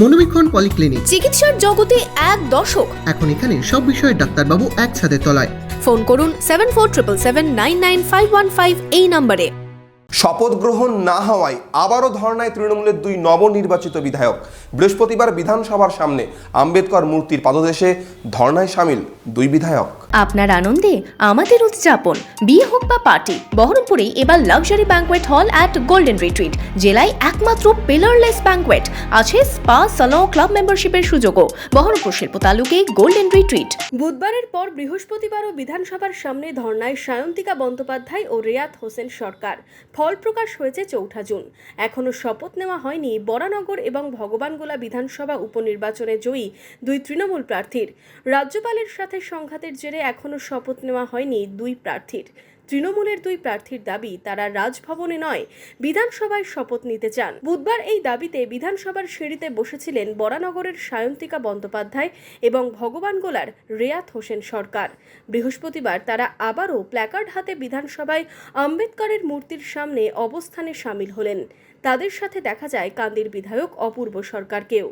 মনোবীক্ষণ polyclinic, চিকিৎসার জগতে এক দশক। এখন এখানে সব বিষয়ে ডাক্তারবাবু একসাথে তলায়। ফোন করুন 7477999515 এই নম্বরে। শপথ গ্রহণ না হওয়ায় আবারও ধর্নায় তৃণমূলের দুই নবনির্বাচিত বিধায়ক। বৃহস্পতিবার বিধানসভার সামনে আম্বেদকর মূর্তির পাদদেশে ধর্নায় সামিল দুই বিধায়ক। আপনার আনন্দে আমাদের উদযাপন। বিয়ে হোক বা পার্টি, বহরমপুরে এবার luxury banquet hall at golden retreat. জেলায় একমাত্র পিলারলেস ব্যাঙ্কোয়েট, আছে স্পা, সালন, ক্লাব মেম্বারশিপের সুযোগও। বহরমপুর শিল্প তালুকে গোল্ডেন রিট্রিট। বুধবারের পর বৃহস্পতিবারও বিধানসভার সামনে ধর্নায় সায়ন্তিকা বন্দ্যোপাধ্যায় ও রেয়াত হোসেন সরকার। ফল প্রকাশ হয়েছে 4 জুন। এখনও শপথ নেওয়া হয়নি বরানগর এবং ভগবানগোলা বিধানসভা উপনির্বাচনে জয়ী দুই তৃণমূল প্রার্থীর। রাজ্যপালের সাথে সংঘাতের জেরে এখনও শপথ নেওয়া হয়নি দুই প্রার্থীর। তৃণমূলের দুই প্রার্থীর দাবি, তারা রাজভবনে নয় বিধানসভায় শপথ নিতে চান। বুধবার এই দাবিতে বিধানসভার সিঁড়িতে বসেছিলেন বরানগরের সায়ন্তিকা বন্দ্যোপাধ্যায় এবং ভগবানগোলার রেয়াত হোসেন সরকার। বৃহস্পতিবার তারা আবারও প্ল্যাকার্ড হাতে বিধানসভায় আম্বেদকরের মূর্তির সামনে অবস্থানে সামিল হলেন। তাদের সাথে দেখা যায় কান্দির বিধায়ক অপূর্ব সরকারকেও।